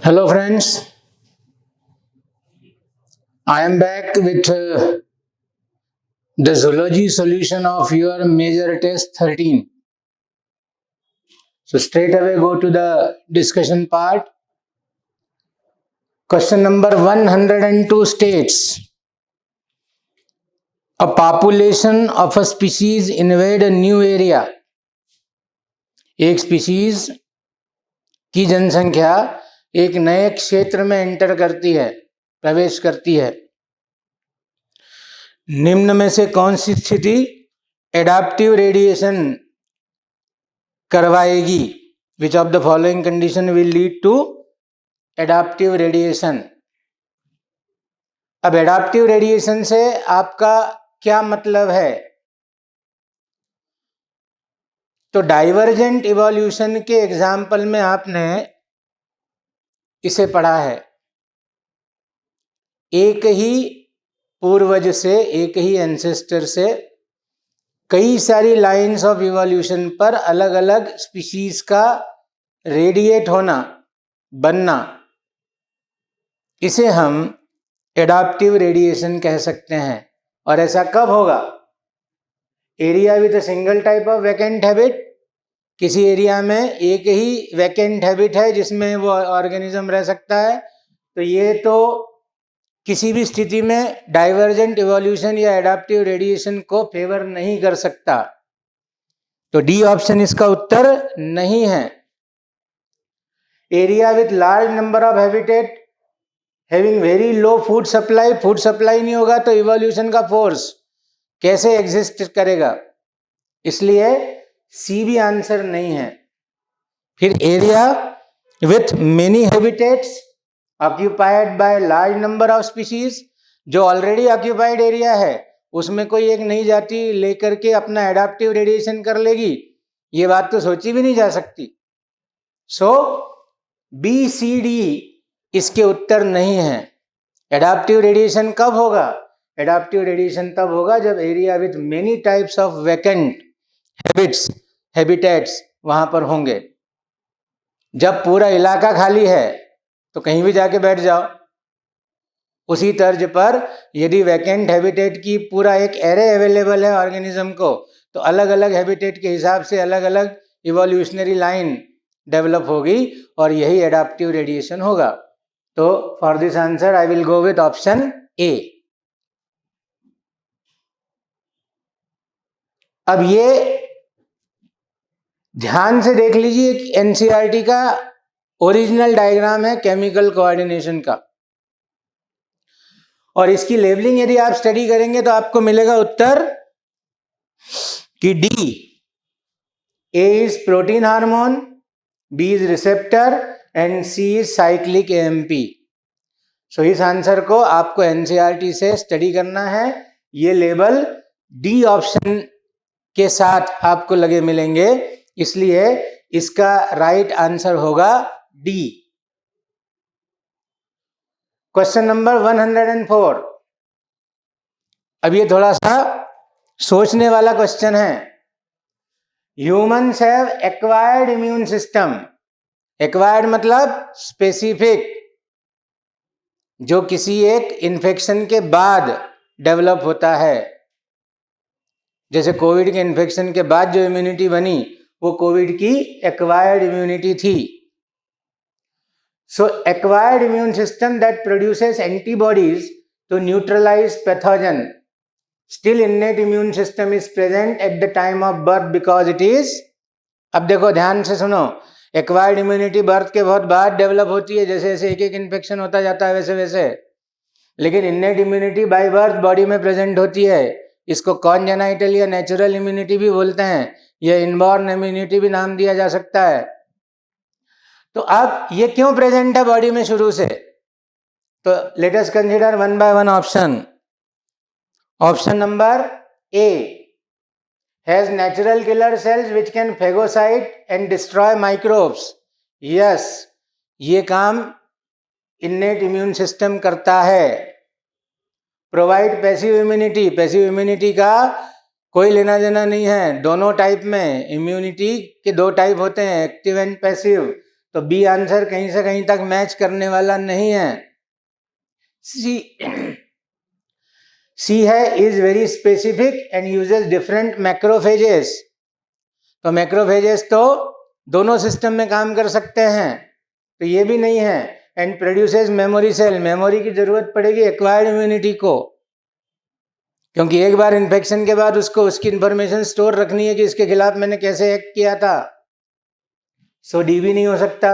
Hello friends, I am back with the zoology solution of your major test 13. So straight away go to the discussion part. Question number 102 states, a population of a species invade a new area. एक species की जनसंख्या एक नए क्षेत्र में enter करती है, प्रवेश करती है। निम्न में से कौन सी स्थिति एडाप्टिव रेडिएशन करवाएगी? Which of the following condition will lead to adaptive radiation? अब एडाप्टिव रेडिएशन से आपका क्या मतलब है? तो डाइवर्जेंट इवोल्यूशन के एग्जाम्पल में आपने इसे पढ़ा है। एक ही पूर्वज से, एक ही एंसेस्टर से कई सारी लाइंस ऑफ इवोल्यूशन पर अलग अलग स्पीशीज का रेडिएट होना, बनना, इसे हम एडाप्टिव रेडिएशन कह सकते हैं। और ऐसा कब होगा? Area with a single type of vacant habit, किसी एरिया में एक ही वैकेंट हैबिट है जिसमें वो ऑर्गेनिज्म रह सकता है, तो ये तो किसी भी स्थिति में डाइवर्जेंट इवोल्यूशन या एडाप्टिव रेडिएशन को फेवर नहीं कर सकता। तो डी ऑप्शन इसका उत्तर नहीं है। Area with large number of habitat having very low food supply नहीं होगा तो इवोल्यूशन का फोर्स कैसे एग्जिस्ट करेगा? इसलिए सी भी आंसर नहीं है। फिर area with many habitats occupied by large number of species, जो ऑलरेडी ऑक्यूपाइड एरिया है उसमें कोई एक नई जाति लेकर के अपना एडाप्टिव रेडिएशन कर लेगी, ये बात तो सोची भी नहीं जा सकती। सो बी सी डी इसके उत्तर नहीं है। एडाप्टिव रेडिएशन कब होगा? एडाप्टिव रेडिएशन तब होगा जब area with many types of vacant habitats वहां पर होंगे। जब पूरा इलाका खाली है तो कहीं भी जाके बैठ जाओ। उसी तर्ज पर यदि वैकेंट हैबिटेट की पूरा एक एरे अवेलेबल है ऑर्गेनिज्म को, तो अलग अलग हैबिटेट के हिसाब से अलग अलग इवोल्यूशनरी लाइन डेवलप होगी और यही एडाप्टिव रेडिएशन होगा। तो for this answer I will go with option A. अब ये ध्यान से देख लीजिए, एक एनसीईआरटी का ओरिजिनल डायग्राम है केमिकल कोऑर्डिनेशन का, और इसकी लेबलिंग यदि आप स्टडी करेंगे तो आपको मिलेगा उत्तर कि D, A is protein hormone, B is receptor and C is cyclic AMP. So इस आंसर को आपको एनसीईआरटी से स्टडी करना है। ये लेबल डी ऑप्शन के साथ आपको लगे मिलेंगे, इसलिए इसका राइट आंसर होगा डी। Question number 104। अब ये थोड़ा सा सोचने वाला क्वेश्चन है। Humans have acquired immune system. Acquired मतलब स्पेसिफिक, जो किसी एक इन्फेक्शन के बाद डेवलप होता है। जैसे कोविड के इन्फेक्शन के बाद जो इम्यूनिटी बनी वो कोविड की एक्वायर्ड इम्यूनिटी थी। So acquired immune system that produces antibodies to neutralize pathogen. Still innate immune system is present at the time of birth because it is. अब देखो ध्यान से सुनो, एक्वायर्ड इम्यूनिटी बर्थ के बहुत बाद डेवलप होती है, जैसे जैसे एक एक इन्फेक्शन होता जाता है वैसे वैसे, लेकिन innate immunity by birth body में प्रेजेंट होती है। इसको कॉन्जेनाइटल या नेचुरल इम्यूनिटी भी बोलते हैं, या इनबॉर्न इम्यूनिटी भी नाम दिया जा सकता है। तो अब ये क्यों प्रेजेंट है बॉडी में शुरू से? तो let us consider one by one option. Option number A has natural killer cells which can phagocyte and destroy microbes. Yes, ये काम इन्नेट इम्यून सिस्टम करता है। Provide passive immunity. Passive immunity का कोई लेना देना नहीं है। दोनों टाइप में इम्यूनिटी के दो टाइप होते हैं, एक्टिव एंड पैसिव। तो बी आंसर कहीं से कहीं तक मैच करने वाला नहीं है। सी है is very specific and uses different macrophages. तो मैक्रोफेजेस तो दोनों सिस्टम में काम कर सकते हैं, तो ये भी नहीं है। And produces memory cell, memory की जरूरत पड़ेगी एक्वायर्ड इम्यूनिटी को, क्योंकि एक बार इन्फेक्शन के बाद उसको उसकी इंफॉर्मेशन स्टोर रखनी है कि इसके खिलाफ मैंने कैसे एक्ट किया था। सो डी भी नहीं हो सकता।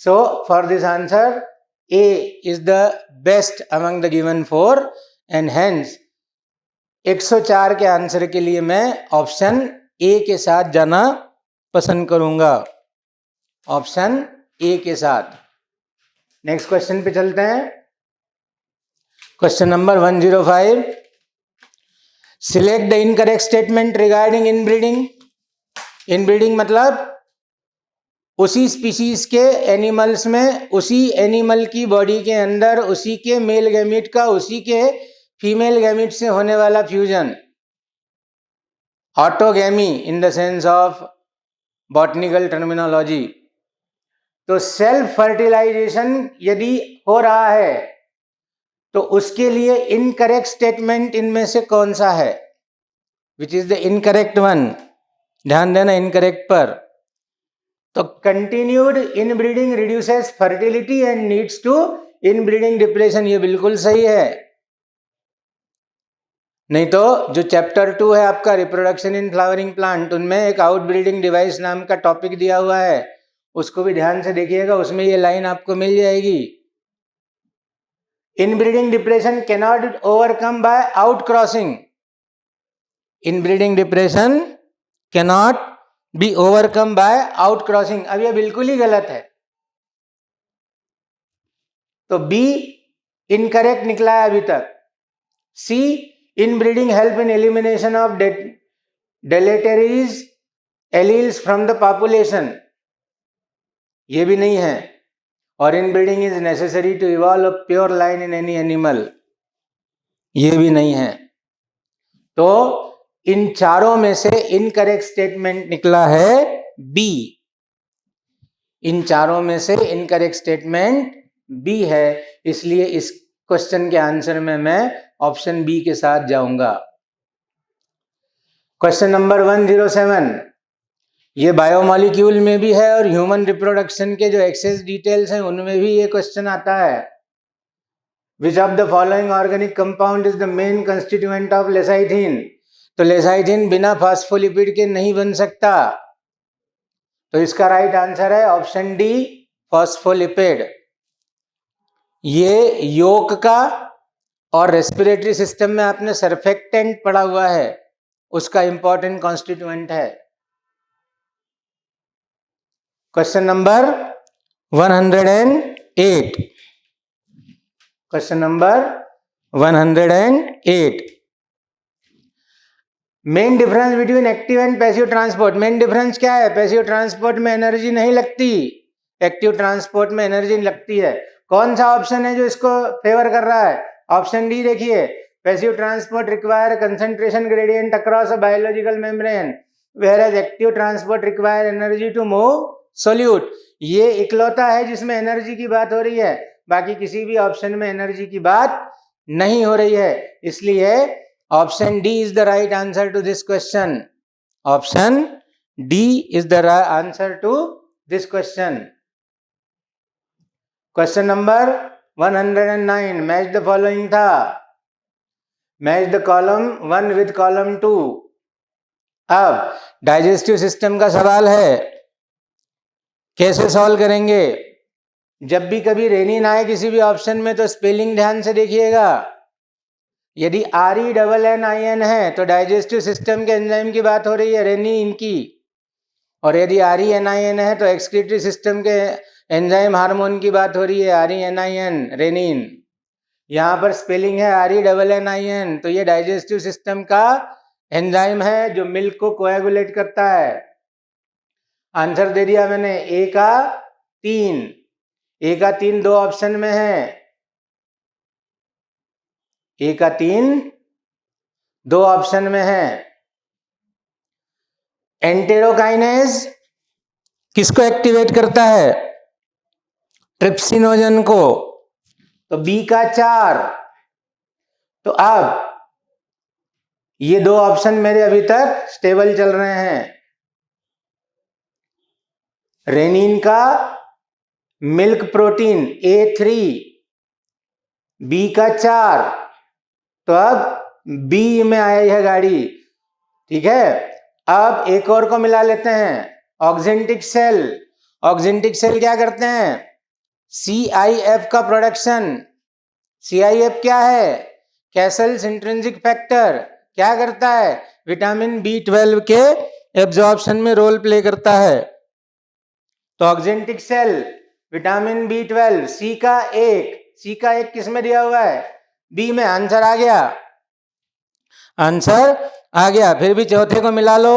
सो for this answer A is the best among the given 4 and hence 104 के आंसर के लिए मैं ऑप्शन ए के साथ जाना पसंद करूंगा, ऑप्शन ए के साथ। नेक्स्ट क्वेश्चन पे चलते हैं। Question number 105, select the incorrect statement regarding inbreeding. Inbreeding मतलब उसी स्पीशीज के एनिमल्स में उसी एनिमल की बॉडी के अंदर उसी के मेल गैमीट का उसी के फीमेल गैमीट से होने वाला fusion, autogamy in the sense of botanical terminology. तो सेल्फ फर्टिलाइजेशन यदि हो रहा है तो उसके लिए इनकरेक्ट स्टेटमेंट इनमें से कौन सा है? Which is the incorrect one? ध्यान देना इनकरेक्ट पर। तो continued inbreeding reduces fertility and needs to inbreeding depression, ये बिल्कुल सही है। नहीं तो जो चैप्टर 2 है आपका रिप्रोडक्शन इन फ्लावरिंग प्लांट, उनमें एक आउटब्रीडिंग डिवाइस नाम का टॉपिक दिया हुआ है, उसको भी ध्यान से देखिएगा, उसमें ये लाइन आपको मिल जाएगी। Inbreeding depression cannot overcome bye out crossing. Inbreeding depression cannot be overcome bye out crossing. अब यह बिल्कुल ही गलत है, तो बी इनकरेक्ट निकला है अभी तक। C inbreeding help in elimination of deleterious alleles from the population, ये भी नहीं है। और inbreeding is necessary to evolve a pure line in any animal, ये भी नहीं है। तो इन चारों में से इनकरेक्ट स्टेटमेंट निकला है बी। इन चारों में से इनकरेक्ट स्टेटमेंट बी है, इसलिए इस क्वेश्चन के आंसर में मैं ऑप्शन बी के साथ जाऊंगा। क्वेश्चन नंबर 107, ये बायोमॉलिक्यूल में भी है और ह्यूमन रिप्रोडक्शन के जो एक्सेस डिटेल्स हैं उनमें भी ये क्वेश्चन आता है। Which of the following organic compound is the main constituent of lecithin? तो लेसाइथिन बिना फॉस्फोलिपिड के नहीं बन सकता, तो इसका राइट आंसर है ऑप्शन डी, फॉस्फोलिपिड। ये योक का और रेस्पिरेटरी सिस्टम में आपने सर्फेक्टेंट पढ़ा हुआ है, उसका इंपॉर्टेंट कॉन्स्टिट्यूएंट है। Question number 108, question number 108, main difference between active and passive transport. Main difference क्या है? पैसिव ट्रांसपोर्ट में एनर्जी नहीं लगती, एक्टिव ट्रांसपोर्ट में एनर्जी लगती है। कौन सा ऑप्शन है जो इसको फेवर कर रहा है? ऑप्शन डी देखिए, passive transport require concentration gradient across a biological membrane whereas active transport require energy to move solute. ये इकलौता है जिसमें एनर्जी की बात हो रही है, बाकी किसी भी ऑप्शन में एनर्जी की बात नहीं हो रही है, इसलिए option D is the right answer to this question. Option D is the answer to this question. Question number 109, match the following था, match the column 1 with column 2। अब डाइजेस्टिव सिस्टम का सवाल है, कैसे सॉल्व करेंगे? जब भी कभी रेनिन आए किसी भी ऑप्शन में तो स्पेलिंग ध्यान से देखिएगा। यदि RENNIN है तो डाइजेस्टिव सिस्टम के एंजाइम की बात हो रही है, रेनिन की, और यदि RENIN है तो एक्सक्रीटरी सिस्टम के एंजाइम हार्मोन की बात हो रही है, RENIN, रेनिन। यहाँ पर स्पेलिंग है RENNIN, तो ये डाइजेस्टिव सिस्टम का एंजाइम है जो मिल्क को कोएगुलेट करता है। आंसर दे दिया मैंने, ए का 3। ए का 3 दो ऑप्शन में है, ए का 3 दो ऑप्शन में है। एंटेरोकाइनेज किसको एक्टिवेट करता है? ट्रिप्सिनोजन को। तो बी का 4। तो अब ये दो ऑप्शन मेरे अभी तक स्टेबल चल रहे हैं। रेनिन का मिल्क प्रोटीन A3, बी का 4। तो अब बी में आई है गाड़ी, ठीक है। अब एक और को मिला लेते हैं, ऑक्जेंटिक सेल। ऑक्जेंटिक सेल क्या करते हैं? CIF का प्रोडक्शन। CIF क्या है? Castle's intrinsic factor. क्या करता है? विटामिन B12 के एब्जॉर्प्शन में रोल प्ले करता है। तो ऑक्जेंटिक सेल, विटामिन B12, सी का 1 किस में दिया हुआ है? बी में। आंसर आ गया, आंसर आ गया। फिर भी चौथे को मिला लो,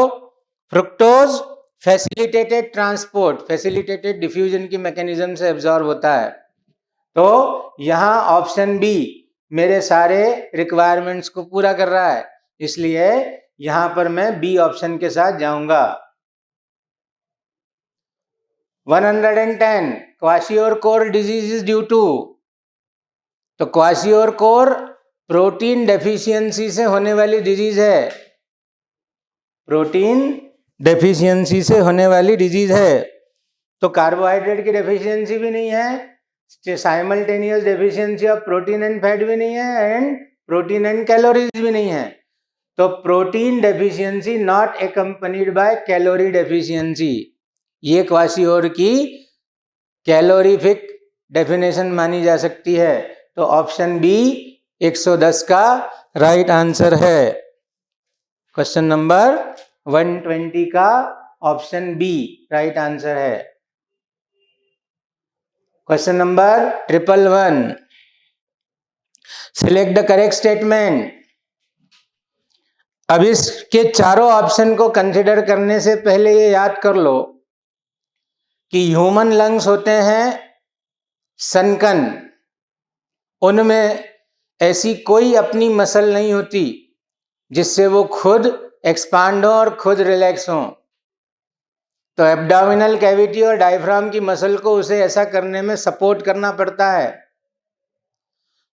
fructose facilitated transport, facilitated diffusion की मैकेनिज्म से एब्जॉर्ब होता है। तो यहां ऑप्शन बी मेरे सारे रिक्वायरमेंट्स को पूरा कर रहा है, इसलिए यहां पर मैं बी ऑप्शन के साथ जाऊंगा। 110 क्वाशियोर-कोर डिजीज इज ड्यू टू। तो क्वाशियोर-कोर प्रोटीन डेफिशिएंसी से होने वाली डिजीज है, प्रोटीन डेफिशिएंसी से होने वाली डिजीज है। तो कार्बोहाइड्रेट की डेफिशिएंसी भी नहीं है, simultaneous deficiency of protein and fat भी नहीं है, एंड प्रोटीन एंड कैलोरीज भी नहीं है। तो protein deficiency not accompanied by calorie deficiency, ये क्वाशियोर की कैलोरीफिक डेफिनेशन मानी जा सकती है। तो ऑप्शन बी 110 का राइट आंसर है। क्वेश्चन नंबर 120 का ऑप्शन बी राइट आंसर है। Question number 111, select the correct statement. अब इसके चारों ऑप्शन को कंसिडर करने से पहले ये याद कर लो कि ह्यूमन लंग्स होते हैं सनकन, उनमें ऐसी कोई अपनी मसल नहीं होती जिससे वो खुद एक्सपांड हो और खुद रिलैक्स हो। तो एब्डोमिनल कैविटी और डायफ्राम की मसल को उसे ऐसा करने में सपोर्ट करना पड़ता है।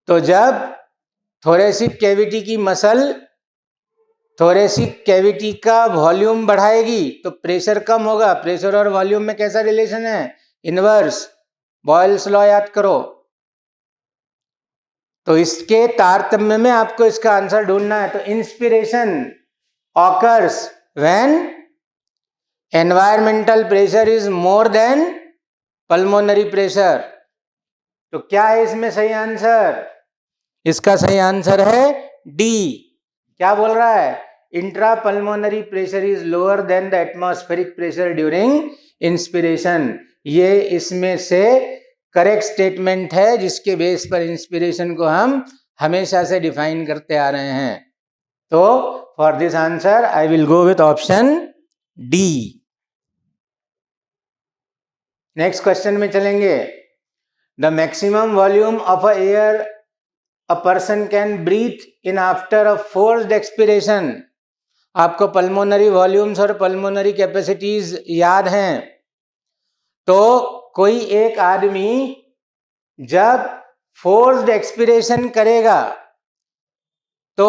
तो जब थोरेसिक कैविटी की मसल थोरेसिक कैविटी का वॉल्यूम बढ़ाएगी तो प्रेशर कम होगा। प्रेशर और वॉल्यूम में कैसा रिलेशन है? इनवर्स। बॉयल्स लॉ याद करो। तो इसके तारतम्य में आपको इसका आंसर ढूंढना है। तो inspiration occurs when environmental pressure is more than pulmonary pressure. तो क्या है इसमें सही आंसर? इसका सही आंसर है डी। क्या बोल रहा है? Intra pulmonary pressure is lower than the atmospheric pressure during inspiration. ये इसमें से करेक्ट स्टेटमेंट है जिसके बेस पर इंस्पिरेशन को हम हमेशा से डिफाइन करते आ रहे हैं। तो for this answer I will go with option D. Next question में चलेंगे। The maximum volume of a air a person can breathe in after a forced expiration. आपको पल्मोनरी वॉल्यूम्स और पल्मोनरी कैपेसिटीज याद हैं। तो कोई एक आदमी जब फोर्स्ड एक्सपिरेशन करेगा तो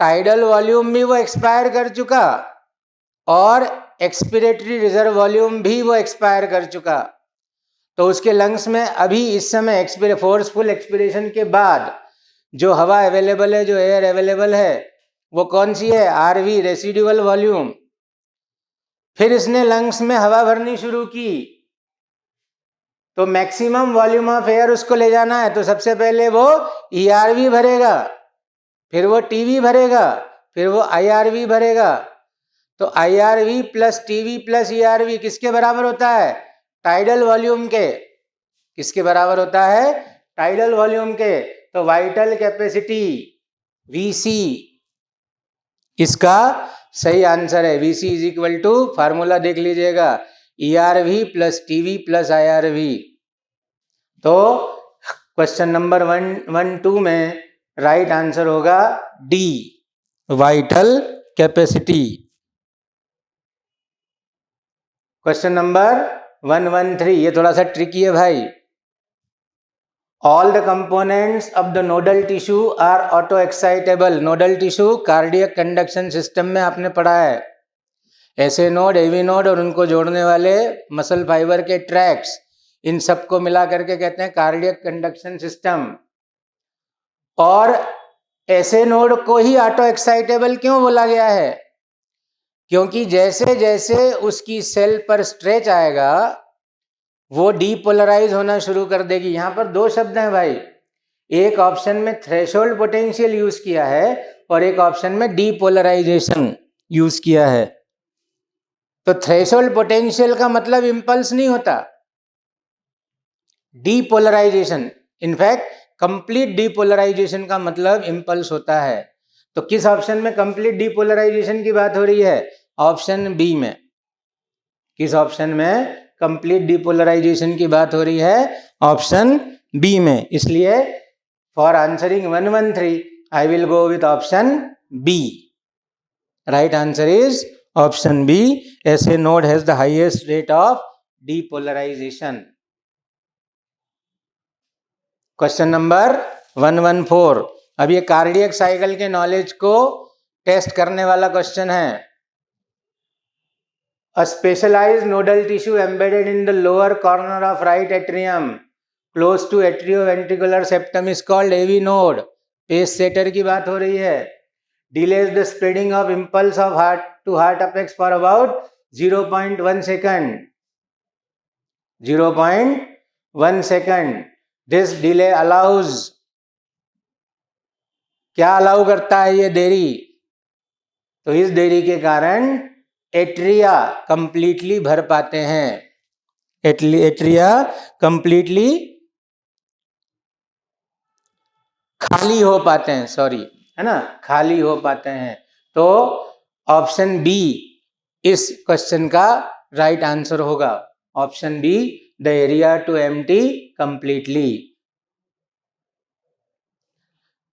टाइडल वॉल्यूम भी वो एक्सपायर कर चुका और एक्सपिरेटरी रिजर्व वॉल्यूम भी वो एक्सपायर कर चुका। तो उसके लंग्स में अभी इस समय फोर्सफुल एक्सपिरेशन के बाद जो हवा अवेलेबल है, जो एयर अवेलेबल है, वो कौन सी है? RV, residual volume. फिर इसने लंग्स में हवा भरनी शुरू की तो मैक्सिमम वॉल्यूम ऑफ एयर उसको ले जाना है। तो सबसे पहले वो ERV भरेगा, फिर वो TV भरेगा, फिर वो IRV भरेगा। तो IRV plus TV plus ERV किसके बराबर होता है? टाइडल वॉल्यूम के। किसके बराबर होता है? टाइडल वॉल्यूम के। तो वाइटल कैपेसिटी VC इसका सही आंसर है। VC is equal to, formula देख लीजिएगा, ERV plus TV plus IRV। तो क्वेश्चन नंबर 112 में राइट आंसर होगा D, vital capacity. Question number 113, ये थोड़ा सा ट्रिकी है भाई. All the components of the nodal tissue are auto-excitable. Nodal tissue cardiac conduction system में आपने पढ़ा है. ऐसे नोड, एवी नोड और उनको जोड़ने वाले मसल फाइबर के ट्रैक्स, इन सबको मिला करके कहते हैं कार्डियक कंडक्शन सिस्टम. और ऐसे नोड को ही ऑटो एक्साइटेबल क्यों बोला गया है? क्योंकि जैसे जैसे उसकी सेल पर स्ट्रेच आएगा वो डीपोलराइज होना शुरू कर देगी. यहां पर दो शब्द हैं भाई, एक ऑप्शन में थ्रेशोल्ड पोटेंशियल यूज किया है और एक ऑप्शन में डीपोलराइजेशन यूज किया है. तो थ्रेशोल्ड पोटेंशियल का मतलब इंपल्स नहीं होता, डीपोलराइजेशन, इनफैक्ट कंप्लीट डीपोलराइजेशन का मतलब इंपल्स होता है. तो किस ऑप्शन में कंप्लीट डीपोलराइजेशन की बात हो रही है? ऑप्शन बी में. किस ऑप्शन में कंप्लीट डीपोलराइजेशन की बात हो रही है? ऑप्शन बी में. इसलिए for answering 113 I will go with option B. Right answer is option B. SA node has the highest rate of depolarisation. Question number 114. अब ये कार्डियक साइकिल के नॉलेज को टेस्ट करने वाला क्वेश्चन है. A specialized nodal tissue embedded in the lower corner of right atrium close to atrioventricular septum is called AV node. Pace setter की बात हो रही है. Delays the spreading of impulse of heart to heart apex for about 0.1 second. 0.1 second. This delay allows, क्या allow करता है ये देरी? तो इस देरी के कारण एट्रिया कंप्लीटली भर पाते हैं. एट्रिया कंप्लीटली खाली हो पाते हैं, सॉरी, है ना, खाली हो पाते हैं. तो ऑप्शन बी इस क्वेश्चन का राइट आंसर होगा. Option B, the area to empty completely.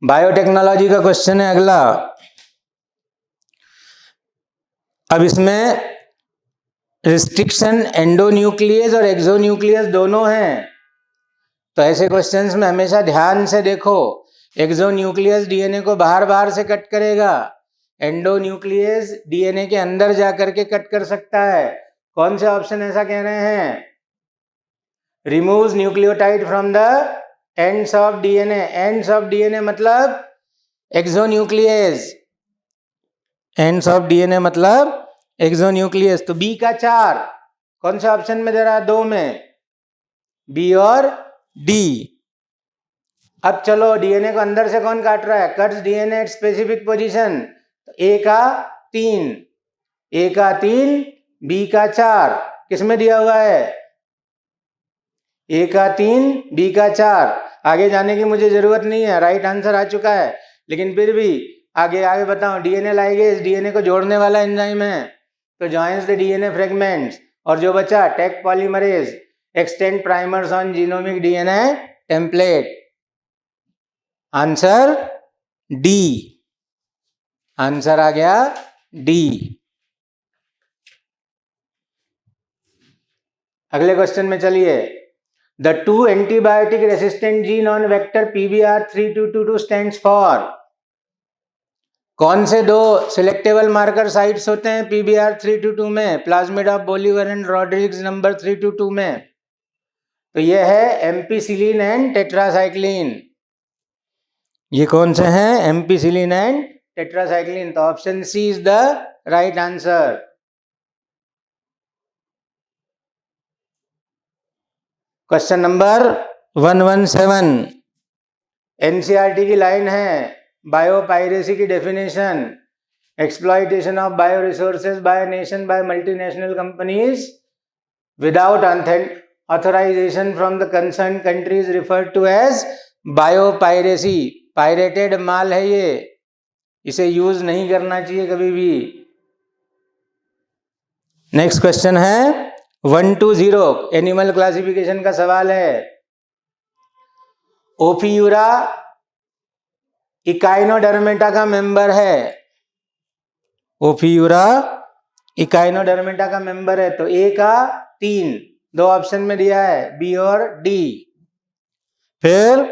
Biotechnology का क्वेश्चन है अगला. अब इसमें रिस्ट्रिक्शन एंडोन्यूक्लियस और एक्सोन्यूक्लियस दोनों हैं. तो ऐसे क्वेश्चंस में हमेशा ध्यान से देखो. एक्सोन्यूक्लियस डीएनए को बाहर बाहर से कट करेगा, एंडोन्यूक्लियस डीएनए के अंदर जाकर के कट कर सकता है. कौन से ऑप्शन ऐसा कह रहे हैं? Removes nucleotide from the ends of DNA. Ends of DNA मतलब एक्सोन्यूक्लियस, एंड्स ऑफ डीएनए मतलब एक्सोन्यूक्लियस. तो बी का 4 कौन से ऑप्शन में दे रहा है? 2 में, बी और डी. अब चलो, डीएनए को अंदर से कौन काट रहा है? Cuts DNA at specific position. A का 3, ए का 3, बी का 4. किसमें दिया हुआ है? ए का 3, बी का 4. आगे जाने की मुझे जरूरत नहीं है, राइट आंसर आ चुका है. लेकिन फिर भी आगे आगे बताओ. डीएनए लाइगेज डीएनए को जोड़ने वाला एंजाइम है, तो जॉइंस द डीएनए फ्रेगमेंट्स. और जो बचा Taq polymerase extend primers on genomic DNA template. Answer D. Answer आ गया डी. अगले क्वेश्चन में चलिए. The 2 antibiotic resistant gene on vector PBR3222 stands for. कौन से 2 सिलेक्टेबल मार्कर साइट्स होते हैं PBR322 में? Plasmid of Bolivar and Rodrigues number 322 में. तो ये है एम्पिसिलिन एंड टेट्रासाइक्लिन. ये कौन से हैं? Ampicillin and tetracycline. तो option C is the right answer. Question number 117. NCERT की लाइन है, बायोपायरेसी की definition. Exploitation of bio resources by nation by multinational companies without authorisation from the concern country is referred to as biopiracy. Pirated माल है ये, इसे use नहीं करना चाहिए कभी भी. नेक्स्ट क्वेश्चन है 120. एनिमल क्लासिफिकेशन का सवाल है. ओफियूरा इकाइनोडर्मेटा का मेंबर है. ओफियूरा इकाइनोडर्मेटा का मेंबर है, तो ए का 3, 2 ऑप्शन में दिया है, बी और डी। फिर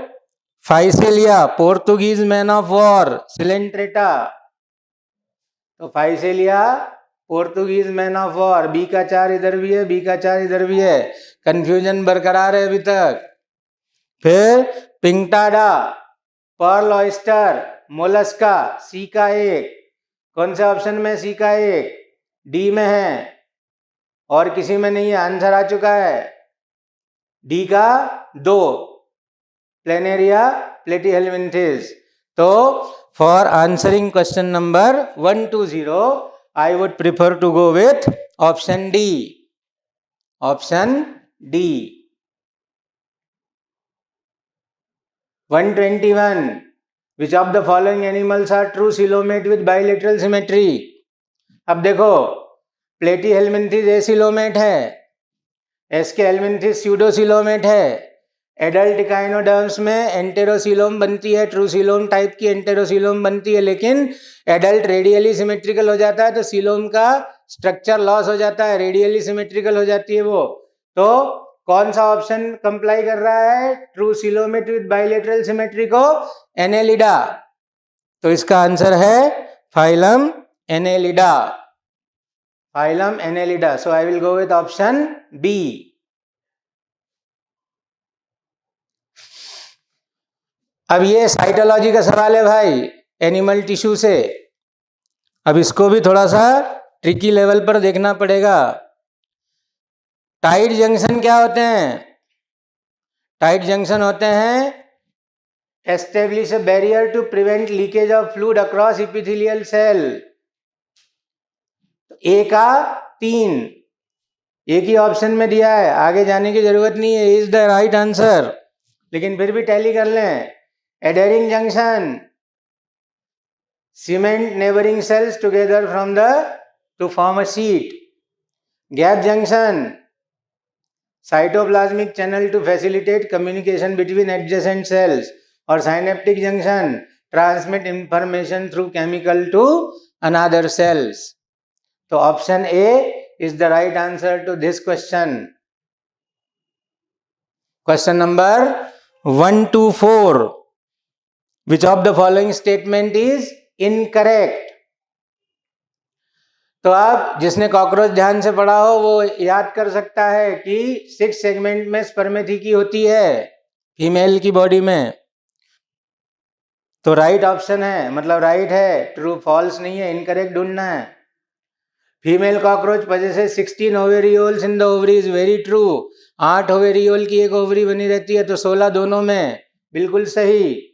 Physalia, Portuguese man of war, Coelenterata, तो Physalia Portuguese man of war, B का 4 इधर भी है, बी का 4 इधर भी है, कंफ्यूजन बरकरार है अभी तक। फिर पिंटाडा, पर्ल ऑयस्टर, मोलस्का, सी का 1, कौन से ऑप्शन में? सी का 1, डी में है और किसी में नहीं है, आंसर आ चुका है, डी का 2, प्लेनेरिया प्लेटीहेलमिन्थिस। तो for answering question number 120 I would prefer to go with option D. Option D. 121. Which of the following animals are true coelomate with bilateral symmetry? अब देखो, प्लेटीहेलमिन्थिस एसिलोमेट है, एस्केहेलमिन्थिस स्यूडोसिलोमेट है, एडल्ट इकाइनोडर्म्स में एंटेरोसिलोम बनती है, ट्रूसिलोम type की एंटेरोसिलोम बनती है, लेकिन एडल्ट रेडियली सिमेट्रिकल हो जाता है, तो सिलोम का स्ट्रक्चर लॉस हो जाता है, रेडियली सिमेट्रिकल हो जाती है वो। तो कौन सा ऑप्शन कंप्लाई कर रहा है true coelomate with bilateral symmetry को? एनेलिडा। तो इसका आंसर है phylum Annelida, phylum Annelida. So I will go with option B. अब ये साइटोलॉजी का सवाल है भाई, एनिमल टिश्यू से। अब इसको भी थोड़ा सा ट्रिकी लेवल पर देखना पड़ेगा। टाइट जंक्शन क्या होते हैं? टाइट जंक्शन होते हैं establish a barrier to prevent leakage of fluid across epithelial cell. A का 3, एक ही ऑप्शन में दिया है, आगे जाने की जरूरत नहीं है, इज द राइट आंसर, लेकिन फिर भी टैली कर लें। Aiding junction, cement neighboring cells together to form a sheet. Gap junction, cytoplasmic channel to facilitate communication between adjacent cells. और synaptic junction, transmit information through chemical to another cells. तो option A is the right answer to this question. Question number 124. Which of the following statement is incorrect? तो आप जिसने cockroach ध्यान से पढ़ा हो वो याद कर सकता है कि 6 सेगमेंट में स्पर्मेथिकी होती है फीमेल की बॉडी में। तो राइट ऑप्शन है, मतलब राइट है, ट्रू फॉल्स नहीं है, इनकरेक्ट ढूंढना है। Female cockroach possesses 16 ovarioles in the ovary is very true. 8 ovariole की एक ओवरी बनी रहती है, तो 16 दोनों में, बिल्कुल सही।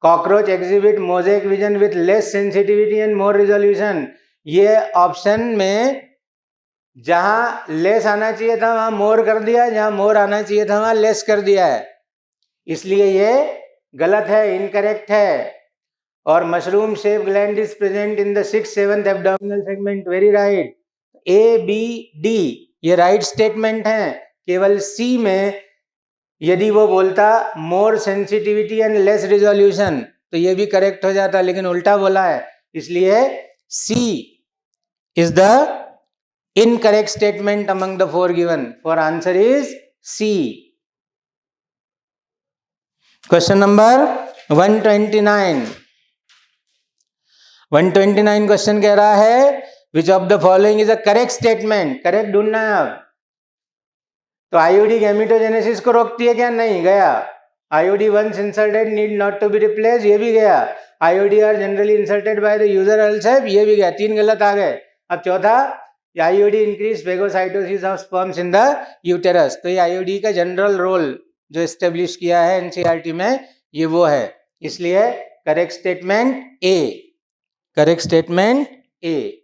Cockroach exhibit mosaic vision with less sensitivity and more resolution. ये ऑप्शन में जहां लेस आना चाहिए था वहां मोर कर दिया, जहां मोर आना चाहिए था वहां लेस कर दिया है, इसलिए ये गलत है, इनकरेक्ट है। और mushroom shape gland is present in the 6th 7th abdominal segment, very right. A B D ये राइट स्टेटमेंट है। केवल सी में यदि वो बोलता more sensitivity and less resolution तो ये भी करेक्ट हो जाता, लेकिन उल्टा बोला है, इसलिए C is the incorrect statement among the 4 given. For answer is C. Question number 129। 129 question कह रहा है which of the following is a correct statement. Correct ढूंढना है अब। तो आईओडी गैमेटोजेनेसिस को रोकती है क्या? नहीं, गया। IUD once inserted need not to be replace, ये भी गया। IUD are generally inserted by the user अलसेफ, ये भी गया। 3 गलत आ गए। अब चौथा, IUD increase phagocytosis of sperms in the uterus. तो ये आईओडी का जनरल रोल जो एस्टेब्लिश किया है एनसीईआरटी में, ये वो है, इसलिए correct statement A. Correct statement A.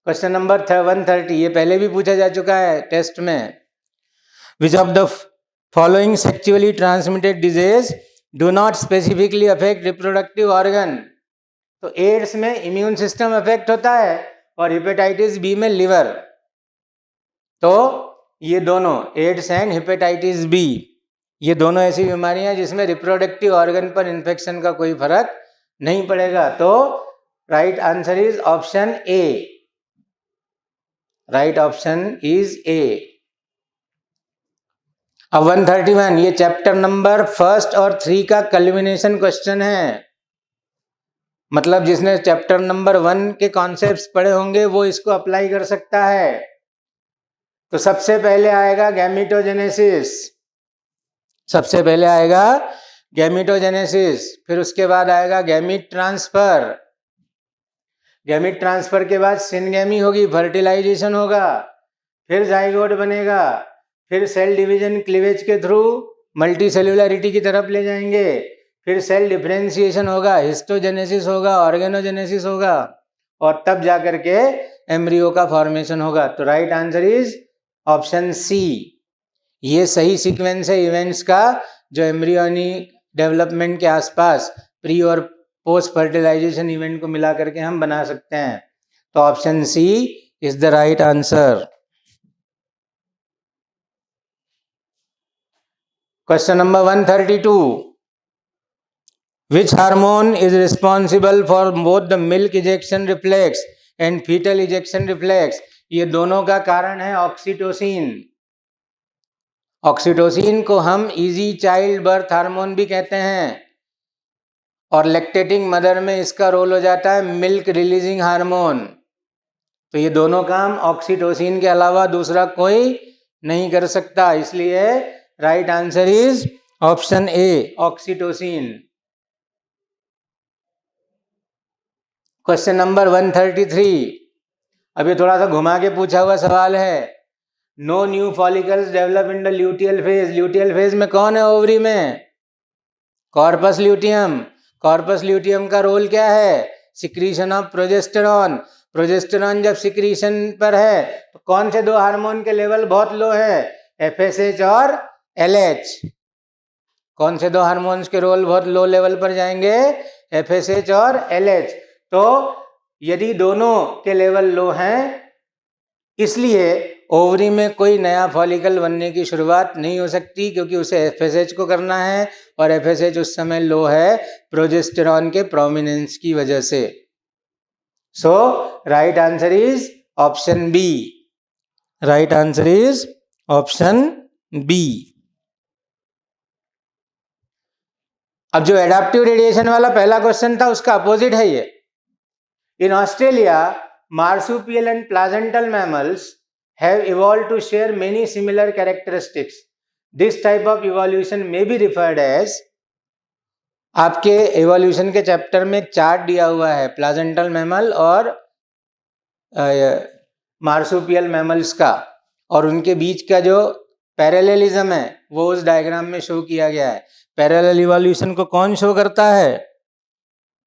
Question number 130, ये पहले भी पूछा जा चुका है टेस्ट में। विच of the following sexually transmitted disease do not specifically affect reproductive organ. तो एड्स में इम्यून सिस्टम अफेक्ट होता है और हेपेटाइटिस बी में लिवर। तो ये दोनों, एड्स एंड हेपेटाइटिस बी, ये दोनों ऐसी बीमारियां जिसमें रिप्रोडक्टिव ऑर्गन पर इन्फेक्शन का कोई फर्क नहीं पड़ेगा। तो right answer is option A. Right option is a. अब 131, ये चैप्टर नंबर 1 और 3 का कल्मिनेशन क्वेश्चन है. मतलब जिसने चैप्टर नंबर 1 के कॉन्सेप्ट्स पढ़े होंगे वो इसको अप्लाई कर सकता है. तो सबसे पहले आएगा गैमीटोजेनेसिस. सबसे पहले आएगा गैमीटोजेनेसिस, फिर उसके बाद आएगा गैमीट ट्रांसफर. गैमीट ट्रांसफर के बाद सिनगैमी होगी, फर्टिलाइजेशन होगा, फिर जाइगोट बनेगा, फिर सेल डिवीजन क्लीवेज के थ्रू मल्टी सेल्युलरिटी की तरफ ले जाएंगे, फिर सेल डिफरेंशिएशन होगा, हिस्टोजेनेसिस होगा, ऑर्गेनोजेनेसिस होगा, और तब जाकर के एम्ब्रियो का फॉर्मेशन होगा. तो right answer is option C. ये सही सीक्वेंस है इवेंट्स का जो एम्ब्रियोनिक डेवलपमेंट के आसपास प्री और पोस्ट फर्टिलाइजेशन इवेंट को मिला करके हम बना सकते हैं. तो option C is the right answer. Question number 132. Which hormone is responsible for both the milk ejection reflex and fetal ejection reflex? ये दोनों का कारण है ऑक्सीटोसिन. ऑक्सीटोसिन को हम इजी चाइल्ड बर्थ हार्मोन भी कहते हैं, और लैक्टेटिंग मदर में इसका रोल हो जाता है मिल्क रिलीजिंग हार्मोन. तो ये दोनों काम ऑक्सीटोसिन के अलावा दूसरा कोई नहीं कर सकता. इसलिए right answer is option A, oxytocin. Question number 133. अभी थोड़ा सा घुमा के पूछा हुआ सवाल है. No new follicles develop in the luteal phase. Luteal phase में कौन है ओवरी में? Corpus luteum. कॉर्पस ल्यूटियम का रोल क्या है? Secretion of progesterone. प्रोजेस्टेरॉन जब सिक्रीशन पर है तो कौन से दो हार्मोन के लेवल बहुत लो है? एफएसएच और एलएच. कौन से दो हार्मोन्स के रोल बहुत लो लेवल पर जाएंगे? एफएसएच और एलएच. तो यदि दोनों के लेवल लो हैं इसलिए ओवरी में कोई नया फॉलिकल बनने की शुरुआत नहीं हो सकती, क्योंकि उसे एफएसएच को करना है और एफएसएच उस समय लो है प्रोजेस्टेरॉन के प्रोमिनेंस की वजह से. So right answer is option B. Right answer is option B. अब जो एडाप्टिव रेडिएशन वाला पहला क्वेश्चन था उसका अपोजिट है ये. In Australia marsupial and placental mammals have evolved to share many similar characteristics. This type of evolution may be referred as, आपके evolution के चैप्टर में एक चार्ट दिया हुआ है प्लाजेंटल मैमल और मार्सुपियल मैमल्स का, और उनके बीच का जो पैरेललिज्म है वो उस डायग्राम में शो किया गया है. पैरेलल इवोल्यूशन को कौन शो करता है?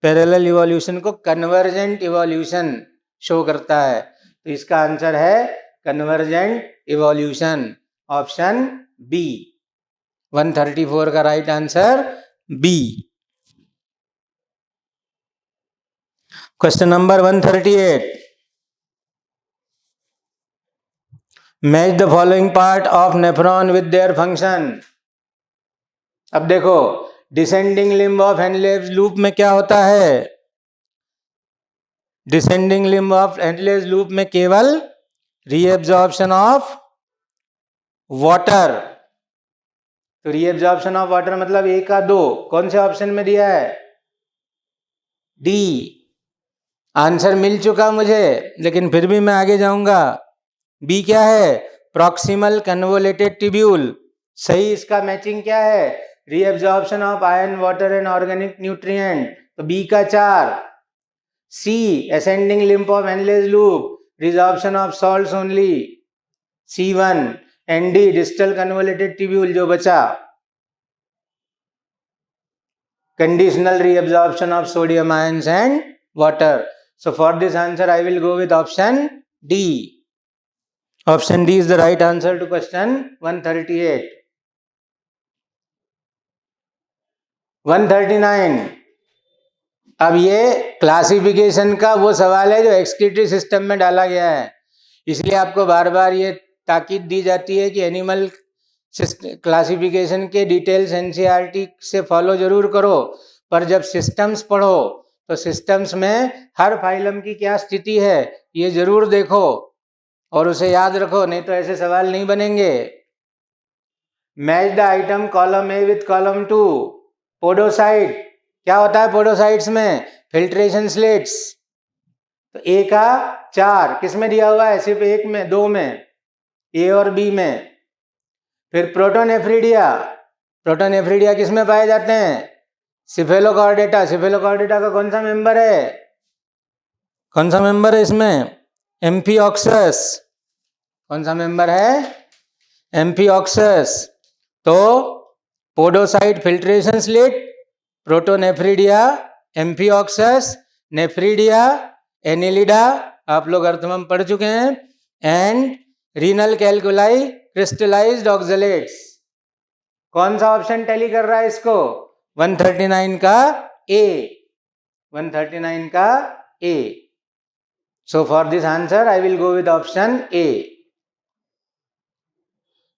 पैरेलल इवोल्यूशन को कन्वर्जेंट इवोल्यूशन शो करता है. तो इसका आंसर है कन्वर्जेंट इवोल्यूशन, ऑप्शन बी. 134 का right answer B. Question number 138. Match the following part of nephron with their function. अब देखो descending limb of Henle's loop में क्या होता है? Descending limb of Henle's loop में केवल रीएब्जॉर्प्शन ऑफ वाटर. तो रीएब्जॉर्प्शन ऑफ वाटर मतलब 1 का 2. कौन से ऑप्शन में दिया है? डी. आंसर मिल चुका मुझे, लेकिन फिर भी मैं आगे जाऊंगा. बी क्या है? Proximal convoluted tubule. सही इसका मैचिंग क्या है? Reabsorption of iron, water and organic nutrient. तो बी का 4. C ascending limb of Henle's loop, resorption of salts only, C1. And D distal convoluted tubule जो बचा, conditional reabsorption of sodium ions and water. So for this answer I will go with option D. Option D is the right answer to question 138. 139. अब ये classification का वो सवाल है जो excretory system में डाला गया है, इसलिए आपको बार बार ये ताकीद दी जाती है कि एनिमल क्लासिफिकेशन के डिटेल्स एनसीईआरटी से फॉलो जरूर करो, पर जब सिस्टम्स पढ़ो तो सिस्टम्स में हर फाइलम की क्या स्थिति है ये जरूर देखो और उसे याद रखो, नहीं तो ऐसे सवाल नहीं बनेंगे। Match the item column A with column 2। Podocyte, क्या होता है पोडोसाइट्स में? Filtration slates. तो ए का 4 किस में दिया हुआ है? सिर्फ एक में, 2 में, ए और बी में। फिर प्रोटोनेफ्रिडिया, प्रोटोनेफ्रिडिया किस में पाए जाते हैं? सिफेलोकॉर्डेटा। सिफेलोकॉर्डेटा का कौन सा मेंबर है? कौन सा मेंबर है इसमें? एम्फिऑक्सस। कौन सा मेंबर है? एम्फिऑक्सस। तो podocyte filtration slit, protonephridia, amphioxus, nephridia, annelida, आप लोग अर्थमम पढ़ चुके हैं, and renal calculi, crystallised oxalates. कौन सा ऑप्शन टैली कर रहा है इसको? 139 का ए, 139 का ए। So for this answer I will go with option A.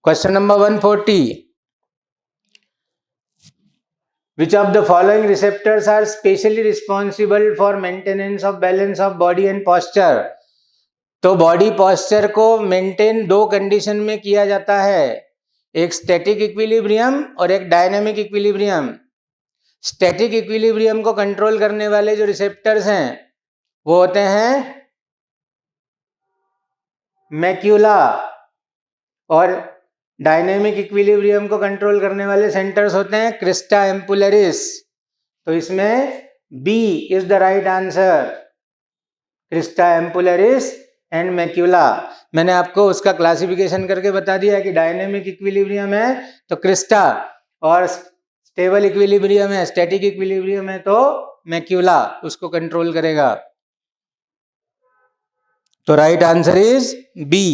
Question number 140. Which of the following receptors are specially responsible for maintenance of balance of body and posture? तो body posture को maintain 2 condition में किया जाता है, एक static equilibrium और एक dynamic equilibrium. Static equilibrium को कंट्रोल करने वाले जो रिसेप्टर्स हैं वो होते हैं मैक्यूला, और डायनेमिक इक्विलिब्रियम को कंट्रोल करने वाले सेंटर्स होते हैं क्रिस्टा एम्पुलरिस। तो इसमें B is the right answer, crista ampullaris and macula. मैंने आपको उसका क्लासिफिकेशन करके बता दिया कि डायनेमिक इक्विलिब्रियम है तो क्रिस्टा, और स्टेबल इक्विलिब्रियम है, स्टैटिक इक्विलिब्रियम है तो मैक्यूला उसको कंट्रोल करेगा। तो right answer is B.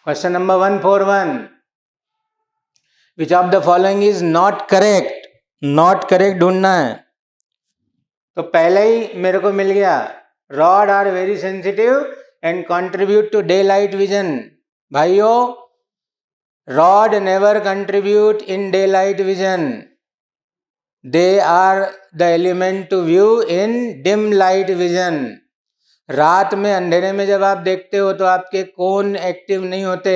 Question number 141। Which of the following is not correct? Not correct ढूंढना है। तो पहले ही मेरे को मिल गया, rod are very sensitive and contribute to daylight vision. भाइयों, rod never contribute in daylight vision, they are the element to view in dim light vision. रात में अंधेरे में जब आप देखते हो तो आपके कोन एक्टिव नहीं होते,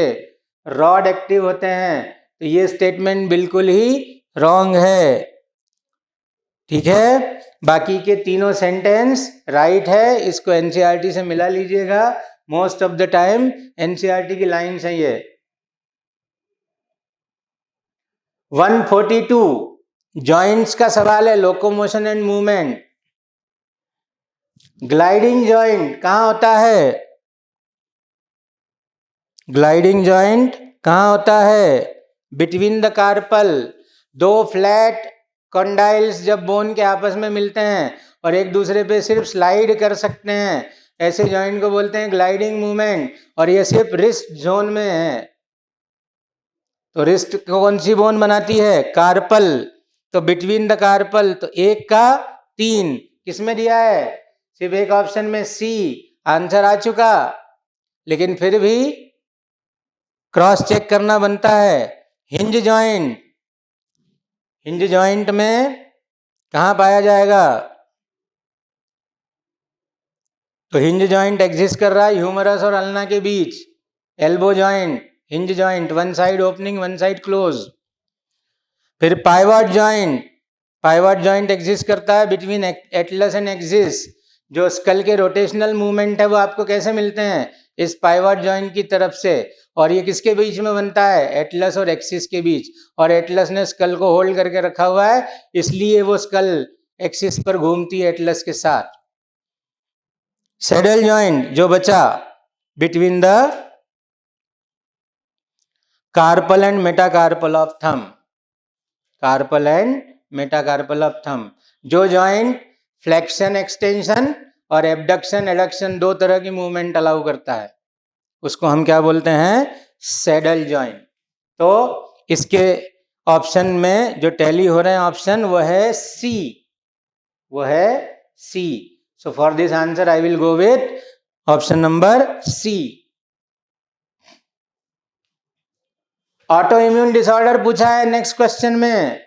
रॉड एक्टिव होते हैं। तो ये स्टेटमेंट बिल्कुल ही रॉन्ग है, ठीक है। बाकी के तीनों सेंटेंस राइट है, इसको एनसीईआरटी से मिला लीजिएगा, most of the time NCERT की लाइन्स हैं ये। 142 जॉइंट्स का सवाल है, locomotion and movement. Gliding joint कहाँ होता है? ग्लाइडिंग जॉइंट कहाँ होता है? Between the carpal. 2 flat condyles जब बोन के आपस में मिलते हैं और एक दूसरे पे सिर्फ स्लाइड कर सकते हैं, ऐसे जॉइंट को बोलते हैं ग्लाइडिंग मूवमेंट, और ये सिर्फ रिस्ट जोन में है। तो रिस्ट कौन सी बोन बनाती है? कार्पल। तो बिटवीन द कार्पल, तो 1 का 3 किसमें दिया है? सिर्फ एक ऑप्शन में, सी। आंसर आ चुका, लेकिन फिर भी क्रॉस चेक करना बनता है। हिंज जॉइंट, हिंज जॉइंट में कहाँ पाया जाएगा? तो हिंज जॉइंट एग्जिस्ट कर रहा है ह्यूमरस और अल्ना के बीच। Elbow joint, hinge joint, one side opening one side close. फिर pivot joint, pivot joint exist करता है बिटवीन एटलस एंड एक्सिस। जो स्कल के रोटेशनल मूवमेंट है वो आपको कैसे मिलते हैं? इस पाइवट जॉइंट की तरफ से। और ये किसके बीच में बनता है? एटलस और एक्सिस के बीच। और एटलस ने स्कल को होल्ड करके रखा हुआ है, इसलिए वो स्कल एक्सिस पर घूमती है एटलस के साथ। सैडल जॉइंट जो बचा between the carpal and metacarpal of thumb, carpal and metacarpal of thumb. जो जॉइंट फ्लेक्शन एक्सटेंशन और एबडक्शन एडक्शन 2 तरह की मूवमेंट अलाउ करता है, उसको हम क्या बोलते हैं? Saddle joint. तो इसके ऑप्शन में जो टैली हो रहे हैं ऑप्शन, वो है सी, वो है C. So for this answer I will go with option number C. Autoimmune disorder पूछा है नेक्स्ट क्वेश्चन में।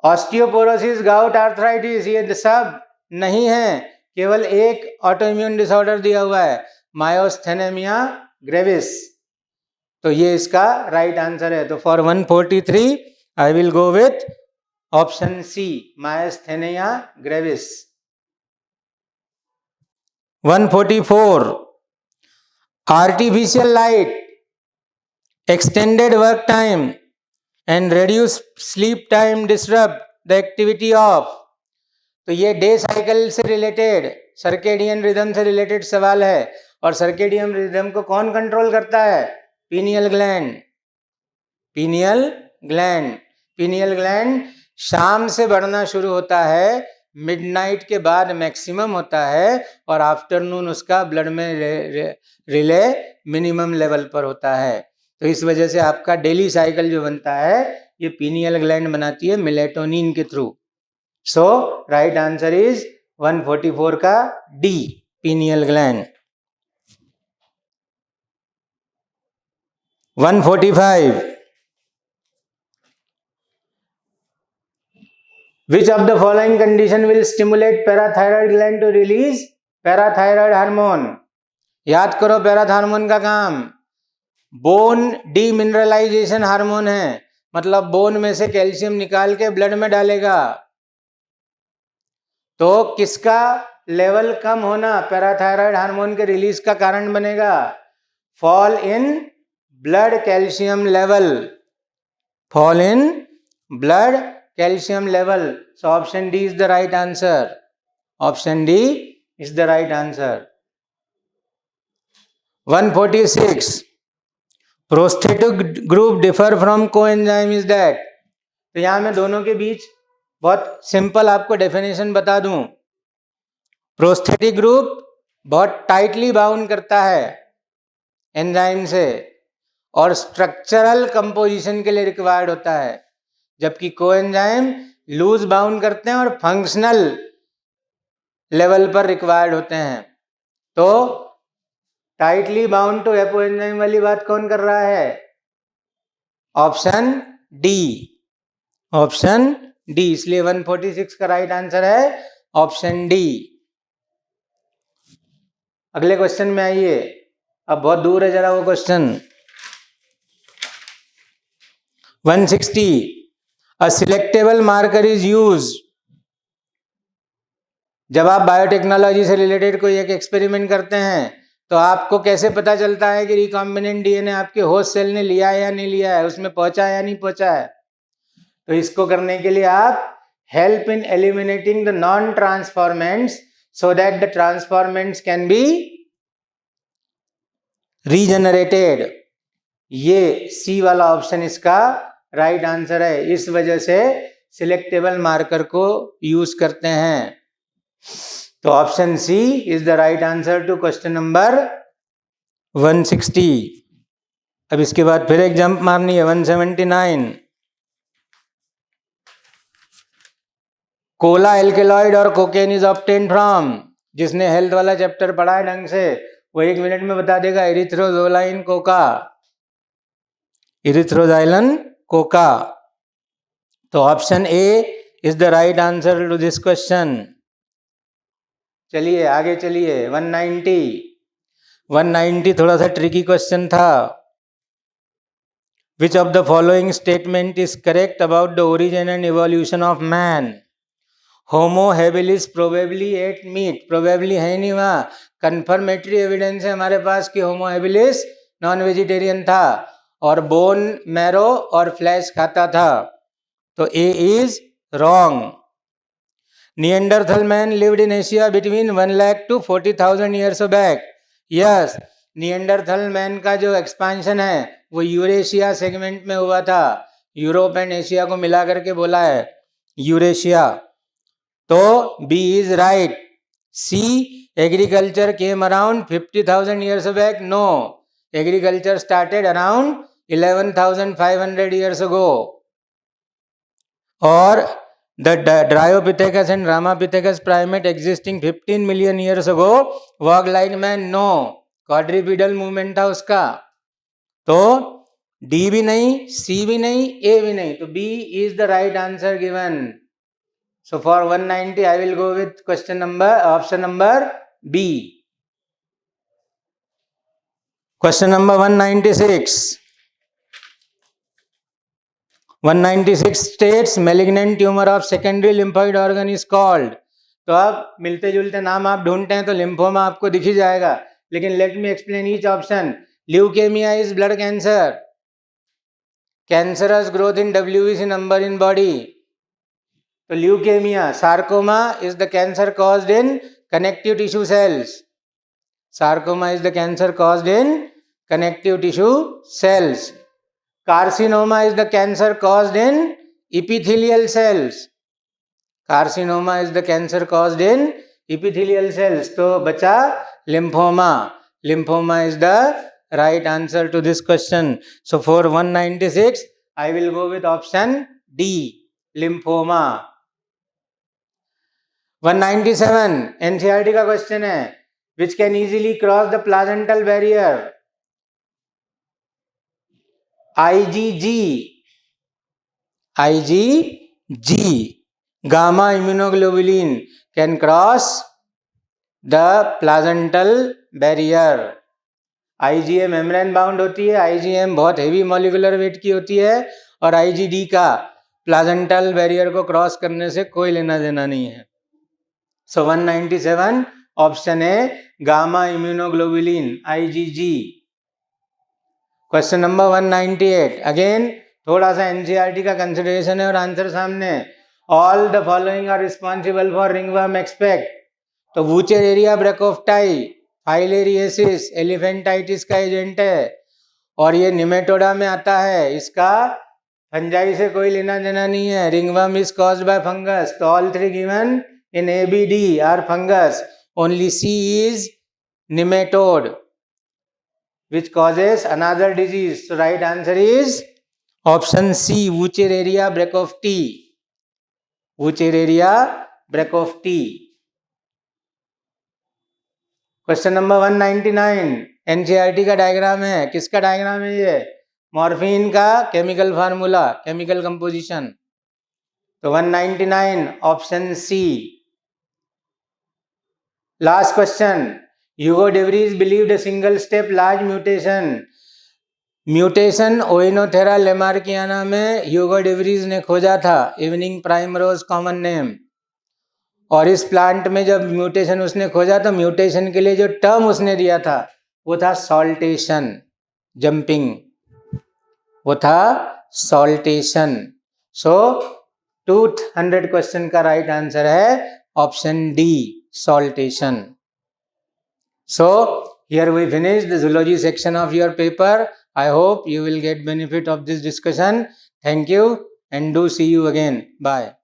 ऑस्टियोपोरोसिस, गाउट, आर्थराइटिस, ये सब नहीं है, केवल एक ऑटो इम्यून डिसऑर्डर दिया हुआ है, मायोस्थेनेमिया ग्रेविस। तो ये इसका राइट आंसर है। तो for 143 I will go with option C, myasthenia gravis. 144 artificial light, extended work time and reduce sleep time disrupt the activity of। तो ये डे साइकिल से रिलेटेड, सर्केडियन रिदम से रिलेटेड सवाल है। और सर्केडियन रिदम को कौन कंट्रोल करता है? Pineal gland. Pineal gland, pineal gland शाम से बढ़ना शुरू होता है, मिडनाइट के बाद मैक्सिमम होता है, और आफ्टरनून उसका ब्लड में रिले मिनिमम लेवल पर होता है। तो इस वजह से आपका डेली साइकिल जो बनता है ये पीनियल ग्लैंड बनाती है मेलेटोनिन के through. So right answer is 144 का D, pineal gland. 145 which of the following condition will stimulate parathyroid gland to release parathyroid hormone? याद करो पैराथ हार्मोन का काम बोन डीमिनरलाइजेशन हार्मोन है, मतलब बोन में से कैल्शियम निकाल के ब्लड में डालेगा। तो किसका लेवल कम होना पैराथायराइड हार्मोन के रिलीज का कारण बनेगा? Fall in blood calcium level, fall in blood calcium level. So option D is the right answer, option D is the right answer. 146 prosthetic group differ from coenzyme is that. तो यहां मैं दोनों के बीच बहुत simple आपको definition बता दूं। Prosthetic group बहुत टाइटली बाउंड करता है एंजाइम से और स्ट्रक्चरल कंपोजिशन के लिए रिक्वायर्ड होता है, जबकि कोएंजाइम लूज बाउंड करते हैं और फंक्शनल लेवल पर रिक्वायर्ड होते हैं। तो tightly bound to apoenzyme वाली बात कौन कर रहा है? Option D, option D. इसलिए 146 का राइट आंसर है ऑप्शन डी। अगले क्वेश्चन में आइए, अब बहुत दूर है जरा वो question. 160 a selectable marker is use. जब आप बायोटेक्नोलॉजी से रिलेटेड कोई एक एक्सपेरिमेंट करते हैं तो आपको कैसे पता चलता है कि रिकॉम्बिनेंट डीएनए आपके होस्ट सेल ने लिया है या नहीं लिया है, उसमें पहुंचा है या नहीं पहुंचा है? तो इसको करने के लिए आप help in eliminating the non transformants so that the transformants can be regenerated. ये सी वाला ऑप्शन इसका राइट आंसर है। इस वजह से सिलेक्टेबल मार्कर को यूज करते हैं। तो option C is the right answer to question number 160। अब इसके बाद फिर एक जंप मारनी है, 179 कोला एल्केलॉइड और कोकेन इज ऑब्टेन्ड फ्रॉम। जिसने हेल्थ वाला चैप्टर पढ़ा है ढंग से वो 1 मिनट में बता देगा, एरिथ्रोजोलाइन कोका, एरिथ्रोजाइलन कोका। तो option A is the right answer to this question. चलिए आगे चलिए। 190 थोड़ा सा ट्रिकी क्वेश्चन था। Which of the following statement is correct about the origin and evolution of man? Homo habilis probably ate meat. Probably है नहीं, वहां confirmatory evidence है हमारे पास कि होमो हेबिलिस नॉन वेजिटेरियन था और बोन मैरो और फ्लैश खाता था। तो A is wrong. Neanderthal man lived in Asia between 1 lakh to 40,000 years back. Yes, Neanderthal man का जो एक्सपांशन है वो यूरेशिया सेगमेंट में हुआ था। यूरोप एंड एशिया को मिला करके बोला है यूरेशिया। तो B is right. C agriculture came around 50,000 years back. No, agriculture started around 11,500 years ago. और the Dryopithecus and Ramapithecus primate existing 15 million years ago walk like man. No, quadrupedal movement था उसका। तो D भी नहीं, सी भी नहीं, ए भी नहीं, तो B is the right answer given. So for 190 I will go with option number B. Question number 196. 196 states malignant tumor of secondary lymphoid organ is called. तो अब मिलते जुलते नाम आप ढूंढते हैं तो लिम्फोमा आपको दिख ही जाएगा, लेकिन let me explain each option. Leukaemia is blood cancer. Cancerous growth in WBC number in body. तो leukaemia. Sarcoma is the cancer caused in connective tissue cells. Sarcoma is the cancer caused in connective tissue cells. Carcinoma is the cancer caused in epithelial cells. Carcinoma is the cancer caused in epithelial cells. तो बचा lymphoma. Lymphoma is the right answer to this question. So for 196 I will go with option D, lymphoma. 197 NCERT का question है. Which can easily cross the placental barrier? IgG. Gamma immunoglobulin can cross the placental barrier. IgA membrane bound होती है, IgM बहुत heavy molecular weight की होती है, और IgD का प्लाजेंटल बैरियर को क्रॉस करने से कोई लेना देना नहीं है. So 197 ऑप्शन है gamma immunoglobulin IgG. Question number 198. Again थोड़ा सा NCERT का कंसिडरेशन है और आंसर सामने. All the following are responsible for ringworm except. तो वुचेरेरिया ब्रैकोफ्टाई फाइलेरियसिस एलिफेंटाइटिस का एजेंट है और ये निमेटोडा में आता है. इसका फंजाई से कोई लेना देना नहीं है. Ringworm is caused by fungus. तो all three given in ABD are fungus. Only C is nematode, which causes another disease. So right answer is option C, Wuchereria bracofti. Wuchereria bracofti. Question number 199 NCERT का diagram है. किसका diagram है ये? Morphine का chemical formula, chemical composition. तो 199 option C. Last question. Hugo de Vries believed a single step large mutation. Mutation Oenothera lamarckiana में Hugo de Vries ने खोजा था. Evening primrose common name. और इस प्लांट में जब म्यूटेशन उसने खोजा तो म्यूटेशन के लिए जो टर्म उसने दिया था वो था सॉल्टेशन, जंपिंग, वो था सॉल्टेशन. सो 200 क्वेश्चन का राइट आंसर है option D, saltation. So here we finish the zoology section of your paper. I hope you will get benefit of this discussion. Thank you and do see you again. Bye.